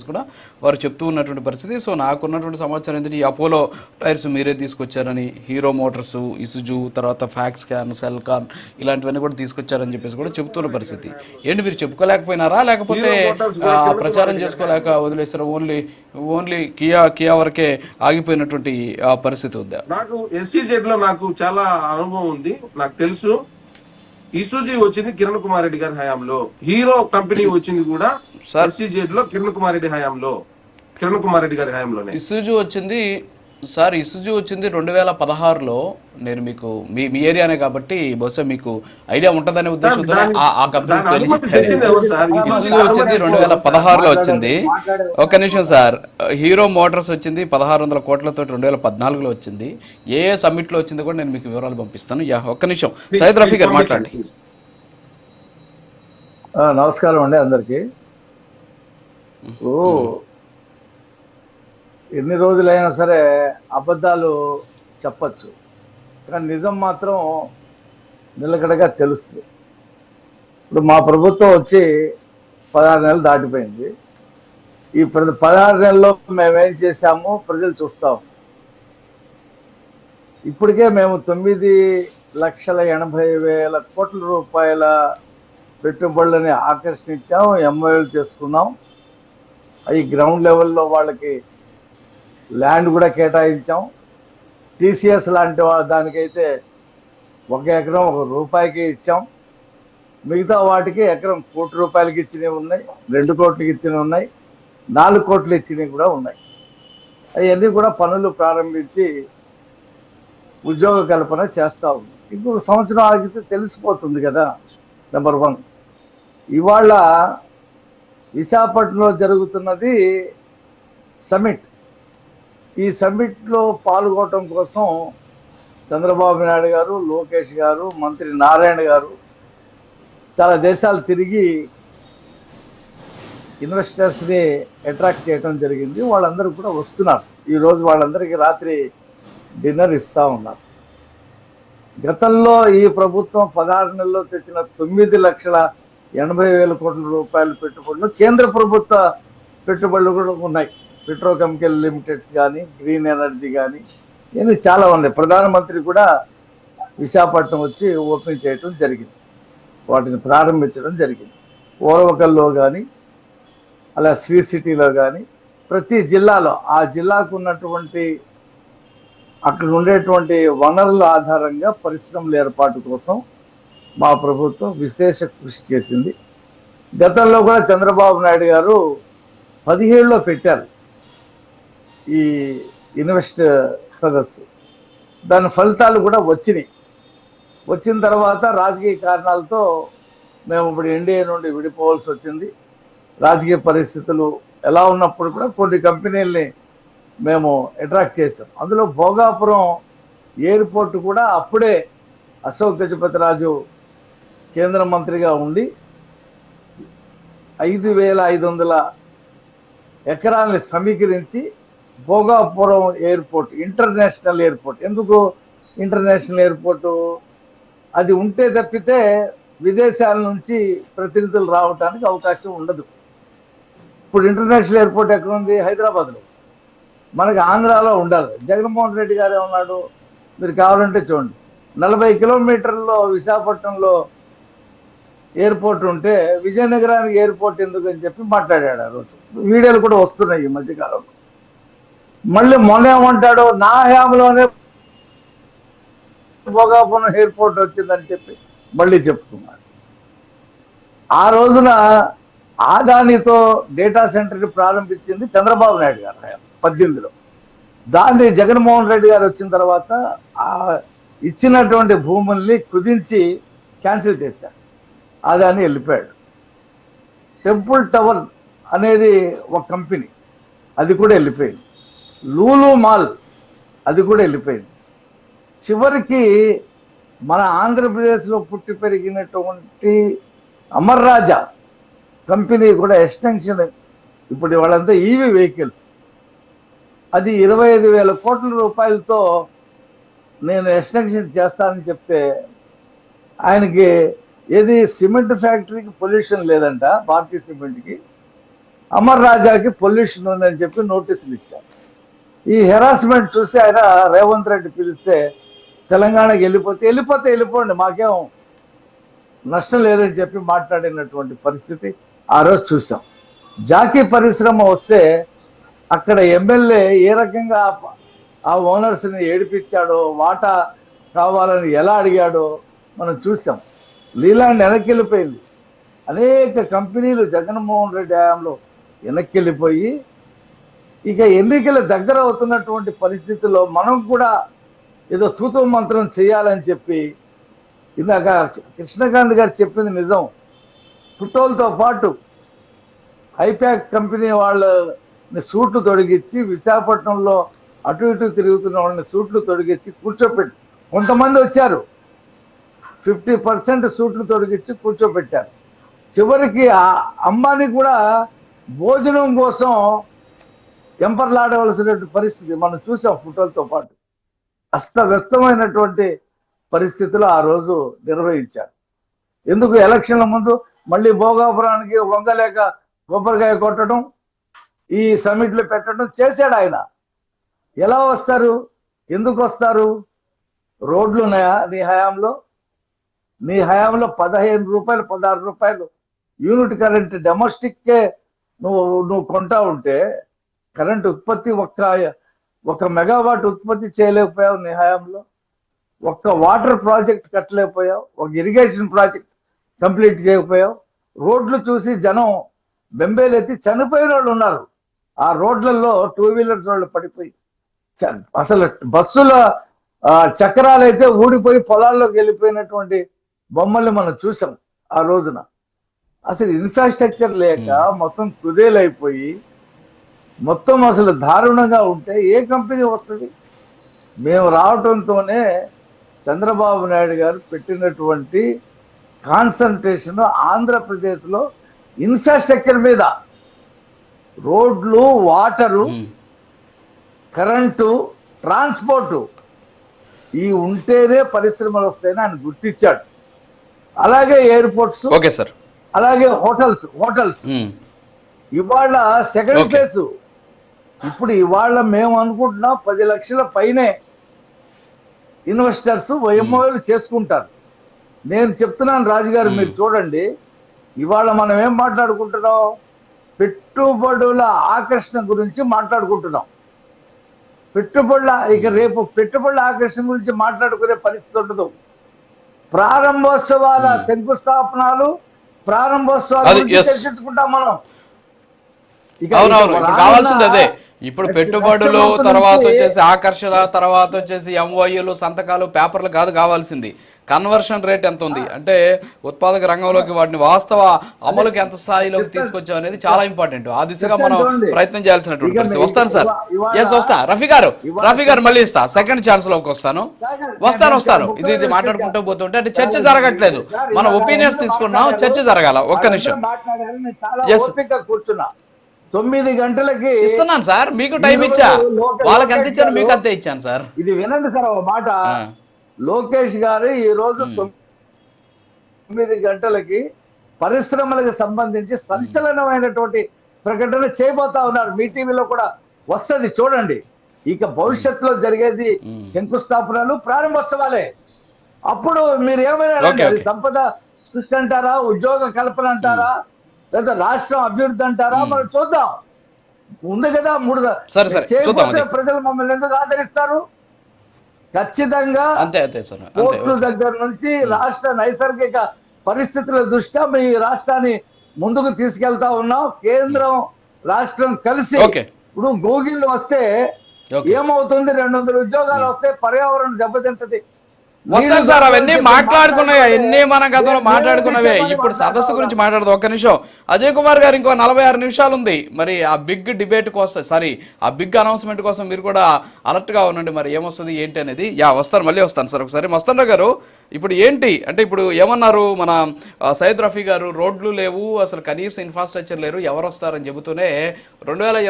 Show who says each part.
Speaker 1: కూడా వారు చెప్తూ ఉన్నటువంటి పరిస్థితి. సో నాకున్నటువంటి సమాచారం ఏంటంటే ఈ అపోలో టైర్స్ మీరే తీసుకొచ్చారని, హీరో మోటార్స్, ఇసుజు, తర్వాత ఫ్యాక్స్ క్యాన్, సెల్కాన్ ఇలాంటివన్నీ కూడా తీసుకొచ్చారని చెప్పేసి కూడా చెప్తున్న పరిస్థితి. ఏంటి మీరు చెప్పుకోలేకపోయినారా, లేకపోతే ప్రచారం చేసుకోలేక వదిలేసారా? ఓన్లీ కియా వరకే ఆగిపోయినటువంటి పరిస్థితి ఉందా?
Speaker 2: నాకు ఎస్సీజెడ్ లో నాకు చాలా అనుభవం ఉంది, నాకు తెలుసు. ఇసుజీ వచ్చింది కిరణ్ కుమార్ రెడ్డి గారి హయాంలో, హీరో కంపెనీ వచ్చింది కూడా ఎస్సీజెడ్ లో కిరణ్ కుమార్ రెడ్డి గారి హయాంలోనే
Speaker 1: ఇసుజు వచ్చింది. సార్ ఇసుజు వచ్చింది 2016లో. నేను మీకు మీ ఏరియానే కాబట్టి బహుశా మీకు ఐడియా ఉంటుందనే ఉద్దేశంతో ఆ కంపెనీ ఇసుజు వచ్చింది 2016లో వచ్చింది. ఒక్క నిమిషం సార్, హీరో మోటార్స్ వచ్చింది 1600 కోట్లతో 2014లో వచ్చింది. ఏ సమ్మిట్లో వచ్చింది కూడా నేను మీకు వివరాలు పంపిస్తాను. ఒక్క నిమిషం సయ్యద్ రఫీ గారు మాట్లాడండి.
Speaker 3: నమస్కారం అండి అందరికి. ఎన్ని రోజులైనా సరే అబద్ధాలు చెప్పచ్చు, కానీ నిజం మాత్రం నిలకడగా తెలుస్తుంది. ఇప్పుడు మా ప్రభుత్వం వచ్చి 16 నెలలు దాటిపోయింది. ఈ 16 నెలల్లో మేమేం చేశామో ప్రజలు చూస్తాం. ఇప్పటికే మేము 9,80,000 కోట్ల రూపాయల పెట్టుబడులని ఆకర్షించాం, ఎంఓయూలు చేసుకున్నాం. అవి గ్రౌండ్ లెవెల్లో వాళ్ళకి ల్యాండ్ కూడా కేటాయించాం. టీసీఎస్ లాంటి దానికైతే 1 ఎకరం 1 రూపాయికి ఇచ్చాం. మిగతా వాటికి ఎకరం 1 కోటి రూపాయలకి ఇచ్చినవి ఉన్నాయి, 2 కోట్లకి ఇచ్చినవి ఉన్నాయి, 4 కోట్లు ఇచ్చినవి కూడా ఉన్నాయి. అవన్నీ కూడా పనులు ప్రారంభించి ఉద్యోగ కల్పన చేస్తా ఉంది. ఇప్పుడు సంవత్సరం ఆగితే తెలిసిపోతుంది కదా. నెంబర్ 1, ఇవాళ విశాఖపట్నంలో జరుగుతున్నది సమ్మిట్. ఈ సమ్మిట్లో పాల్గొనడం కోసం చంద్రబాబు నాయుడు గారు, లోకేష్ గారు, మంత్రి నారాయణ గారు చాలా దేశాలు తిరిగి ఇన్వెస్టర్స్ని అట్రాక్ట్ చేయడం జరిగింది. వాళ్ళందరూ కూడా వస్తున్నారు. ఈరోజు వాళ్ళందరికీ రాత్రి డిన్నర్ ఇస్తూ ఉన్నారు. గతంలో ఈ ప్రభుత్వం 16 నెలల్లో తెచ్చిన 9,80,000 కోట్ల రూపాయల పెట్టుబడులు కేంద్ర ప్రభుత్వ పెట్టుబడులు కూడా ఉన్నాయి. పెట్రోకెమికల్ లిమిటెడ్స్ కానీ, గ్రీన్ ఎనర్జీ కానీ, ఇవన్నీ చాలా ఉన్నాయి. ప్రధానమంత్రి కూడా విశాఖపట్నం వచ్చి ఓపెన్ చేయడం జరిగింది, వాటిని ప్రారంభించడం జరిగింది. ఓరవకల్లో కానీ, అలా శ్రీ సిటీలో కానీ, ప్రతి జిల్లాలో ఆ జిల్లాకు ఉన్నటువంటి అక్కడ ఉండేటువంటి వనరుల ఆధారంగా పరిశ్రమల ఏర్పాటు కోసం మా ప్రభుత్వం విశేష కృషి చేసింది. గతంలో కూడా చంద్రబాబు నాయుడు గారు 17లో పెట్టారు ఈ ఇన్వెస్ట్ సదస్సు. దాని ఫలితాలు కూడా వచ్చినాయి. వచ్చిన తర్వాత రాజకీయ కారణాలతో మేము ఇప్పుడు ఎన్డీఏ నుండి విడిపోవాల్సి వచ్చింది. రాజకీయ పరిస్థితులు ఎలా ఉన్నప్పుడు కూడా కొన్ని కంపెనీల్ని మేము అట్రాక్ట్ చేసాం. అందులో భోగాపురం ఎయిర్పోర్ట్ కూడా అప్పుడే అశోక్ గజపతిరాజు కేంద్ర మంత్రిగా ఉండి 5,500 ఎకరాలని సమీకరించి భోగాపురం ఎయిర్పోర్ట్ ఇంటర్నేషనల్ ఎయిర్పోర్ట్. ఎందుకు ఇంటర్నేషనల్ ఎయిర్పోర్టు? అది ఉంటే తప్పితే విదేశాల నుంచి ప్రతినిధులు రావడానికి అవకాశం ఉండదు. ఇప్పుడు ఇంటర్నేషనల్ ఎయిర్పోర్ట్ ఎక్కడ ఉంది? హైదరాబాద్లో. మనకి ఆంధ్రాలో ఉండాలి. జగన్మోహన్ రెడ్డి గారు ఏమన్నాడు, మీరు కావాలంటే చూడండి, 40 కిలోమీటర్లో విశాఖపట్నంలో ఎయిర్పోర్ట్ ఉంటే విజయనగరానికి ఎయిర్పోర్ట్ ఎందుకు అని చెప్పి మాట్లాడాడు. ఆ రోజు వీడియోలు కూడా వస్తున్నాయి ఈ మధ్యకాలంలో. మళ్ళీ మొన్న ఏమంటాడు, నా హయాంలోనే భోగాపురం ఎయిర్పోర్ట్ వచ్చిందని చెప్పి మళ్ళీ చెప్పుకున్నాడు. ఆ రోజున ఆదానితో డేటా సెంటర్ని ప్రారంభించింది చంద్రబాబు నాయుడు గారు 18లో. దాన్ని జగన్మోహన్ రెడ్డి గారు వచ్చిన తర్వాత ఇచ్చినటువంటి భూముల్ని కుదించి క్యాన్సిల్ చేశారు. అదాన్ని వెళ్ళిపోయాడు. టెంపుల్ టవర్ అనేది ఒక కంపెనీ, అది కూడా వెళ్ళిపోయింది. లూలు మాల్ అది కూడా వెళ్ళిపోయింది. చివరికి మన ఆంధ్రప్రదేశ్లో పుట్టి పెరిగినటువంటి అమర్ రాజా కంపెనీ కూడా ఎక్స్టెన్షన్, ఇప్పుడు వాళ్ళంతా ఈవీ వెహికల్స్, అది 25,000 కోట్ల రూపాయలతో నేను ఎక్స్టెన్షన్ చేస్తానని చెప్తే ఆయనకి ఏది సిమెంట్ ఫ్యాక్టరీకి పొల్యూషన్ లేదంట, భారతీయ సిమెంట్కి. అమర్ రాజాకి పొల్యూషన్ ఉందని చెప్పి నోటీసులు ఇచ్చారు. ఈ హెరాస్మెంట్ చూసి ఆయన రేవంత్ రెడ్డి పిలిస్తే తెలంగాణకి వెళ్ళిపోండి, మాకేం నష్టం లేదని చెప్పి మాట్లాడినటువంటి పరిస్థితి ఆ రోజు చూసాం. జాకీ పరిశ్రమ వస్తే అక్కడ ఎమ్మెల్యే ఏ రకంగా ఆ ఓనర్స్ని ఏడిపించాడో, వాటా కావాలని ఎలా అడిగాడో మనం చూసాం. లీలాండ్ వెనక్కి వెళ్ళిపోయింది. అనేక కంపెనీలు జగన్మోహన్ రెడ్డి హయాంలో వెనక్కి వెళ్ళిపోయి ఇక ఎన్నికల దగ్గర అవుతున్నటువంటి పరిస్థితుల్లో మనం కూడా ఏదో తూతూ మంత్రం చేయాలని చెప్పి, ఇందాక కృష్ణకాంత్ గారు చెప్పింది నిజం. ఫోటోలతో పాటు ఐప్యాక్ కంపెనీ వాళ్ళని సూట్లు తొడిగించి, విశాఖపట్నంలో అటు ఇటు తిరుగుతున్న వాళ్ళని సూట్లు తొడిగించి కూర్చోపెట్టి, కొంతమంది వచ్చారు 50% సూట్లు తొడిగించి కూర్చోబెట్టారు. చివరికి ఆ అంబానీ కూడా భోజనం కోసం ఎంపర్లాడవలసినటువంటి పరిస్థితి మనం చూసాం ఫోటోలతో పాటు. అస్తవ్యస్తమైనటువంటి పరిస్థితులు ఆ రోజు నిర్వహించారు. ఎందుకు ఎలక్షన్ల ముందు మళ్ళీ భోగాపురానికి వంగలేక కొబ్బరికాయ కొట్టడం, ఈ సమిట్లు పెట్టడం చేశాడు ఆయన. ఎలా వస్తారు, ఎందుకు వస్తారు? రోడ్లు ఉన్నాయా నీ హయాంలో? నీ హయాంలో 15 రూపాయలు 16 రూపాయలు యూనిట్ కరెంట్ డొమెస్టిక్కే నువ్వు కొంటా ఉంటే కరెంట్ ఉత్పత్తి ఒక మెగావాట్ ఉత్పత్తి చేయలేకపోయావు నీ హయాంలో. ఒక్క వాటర్ ప్రాజెక్ట్ కట్టలేకపోయావు, ఒక ఇరిగేషన్ ప్రాజెక్ట్ కంప్లీట్ చేయకపోయావు. రోడ్లు చూసి జనం బెంబేలెత్తి చనిపోయిన వాళ్ళు ఉన్నారు. ఆ రోడ్లలో 2 వీలర్స్ వాళ్ళు పడిపోయి, అసలు బస్సుల చక్రాలు అయితే ఊడిపోయి పొలాల్లోకి వెళ్ళిపోయినటువంటి బొమ్మల్ని మనం చూసాం ఆ రోజున. అసలు ఇన్ఫ్రాస్ట్రక్చర్ లేక మొత్తం కుదేలైపోయి మొత్తం అసలు దారుణంగా ఉంటే ఏ కంపెనీ వస్తుంది? మేము రావడంతోనే చంద్రబాబు నాయుడు గారు పెట్టినటువంటి కాన్సన్ట్రేషన్ ఆంధ్రప్రదేశ్లో ఇన్ఫ్రాస్ట్రక్చర్ మీద, రోడ్లు, వాటరు, కరెంటు, ట్రాన్స్పోర్టు ఈ ఉంటేనే పరిశ్రమలు వస్తాయని ఆయన గుర్తించాడు. అలాగే ఎయిర్పోర్ట్స్,
Speaker 1: ఓకే సార్,
Speaker 3: అలాగే హోటల్స్ ఇవాళ సెకండ్ ఫేజ్. ఇప్పుడు ఇవాళ మేము అనుకుంటున్నాం 10 లక్షల పైనే ఇన్వెస్టర్స్ ఎంఓఏలు చేసుకుంటారు. నేను చెప్తున్నాను రాజుగారు, మీరు చూడండి, ఇవాళ మనం ఏం మాట్లాడుకుంటున్నాం? పెట్టుబడుల ఆకర్షణ గురించి మాట్లాడుకుంటున్నాం. ఇక రేపు పెట్టుబడుల ఆకర్షణ గురించి మాట్లాడుకునే పరిస్థితి ఉండదు. ప్రారంభోత్సవాల శంకుస్థాపనాలు, ప్రారంభోత్సవాలు చర్చించుకుంటాం మనం.
Speaker 1: అవునవును, ఇప్పుడు కావాల్సింది అదే. ఇప్పుడు పెట్టుబడులు, తర్వాత వచ్చేసి ఆకర్షణ, తర్వాత వచ్చేసి ఎంఓయూలు, సంతకాలు, పేపర్లు కాదు కావాల్సింది. కన్వర్షన్ రేట్ ఎంత ఉంది అంటే ఉత్పాదక రంగంలోకి వాటిని వాస్తవ అమలుకి ఎంత స్థాయిలోకి తీసుకొచ్చాం అనేది చాలా ఇంపార్టెంట్. ఆ దిశగా మనం ప్రయత్నం చేయాల్సినటువంటి పరిస్థితి. వస్తాను సార్, వస్తా రఫీ గారు మళ్ళీ ఇస్తా, సెకండ్ ఛాన్స్ లోకి వస్తాను. ఇది మాట్లాడుకుంటూ పోతుంటే అంటే చర్చ జరగట్లేదు, మన ఒపీనియన్స్ తీసుకున్నాం, చర్చ జరగాల. ఒక్క నిమిషం,
Speaker 3: కూర్చున్నా 9 గంటలకి
Speaker 1: ఇస్తున్నాను సార్, మీకు టైం ఇచ్చా, వాళ్ళకి ఎంత ఇచ్చాను మీకు అంతే ఇచ్చాను సార్.
Speaker 3: ఇది వినండి సార్ ఒక మాట. లోకేష్ గారు ఈ రోజు 9 గంటలకి పరిశ్రమలకు సంబంధించి సంచలనమైనటువంటి ప్రకటన చేయబోతా ఉన్నారు. మీ టీవీలో కూడా వస్తుంది, చూడండి. ఇక భవిష్యత్తులో జరిగేది శంకుస్థాపనలు, ప్రారంభోత్సవాలే. అప్పుడు మీరు ఏమైనా అది సంపద సృష్టి అంటారా, ఉద్యోగ కల్పన అంటారా, లేదా రాష్ట్రం అభివృద్ధి అంటారా, మనం చూద్దాం. ఉంది కదా 3 ప్రజలు మమ్మల్ని ఎందుకు ఆదరిస్తారు? ఖచ్చితంగా కోర్టుల దగ్గర నుంచి రాష్ట్ర నైసర్గిక పరిస్థితుల దృష్ట్యా మీ రాష్ట్రాన్ని ముందుకు తీసుకెళ్తా ఉన్నాం. కేంద్రం రాష్ట్రం కలిసి ఇప్పుడు గూగిల్ వస్తే ఏమవుతుంది? 200 ఉద్యోగాలు వస్తే పర్యావరణం దెబ్బతింటది.
Speaker 1: వస్తాను సార్, అవన్నీ మాట్లాడుకున్నాయి, ఎన్ని మన గతంలో మాట్లాడుకున్నవే. ఇప్పుడు సదస్సు గురించి మాట్లాడదు. ఒక్క నిమిషం, అజయ్ కుమార్ గారు, ఇంకో 46 నిమిషాలు ఉంది. మరి ఆ బిగ్ డిబేట్ కోసం, ఆ బిగ్ అనౌన్స్మెంట్ కోసం మీరు కూడా అలర్ట్ గా ఉండండి. మరి ఏమొస్తుంది ఏంటి అనేది. మళ్ళీ వస్తాను సార్ ఒకసారి. మస్తాన్ గారు, ఇప్పుడు ఏంటి అంటే ఇప్పుడు ఏమన్నారు మన సయ్యద్ రఫీ గారు? రోడ్లు లేవు, అసలు కనీసం ఇన్ఫ్రాస్ట్రక్చర్ లేరు, ఎవరు వస్తారని చెబుతూనే 2020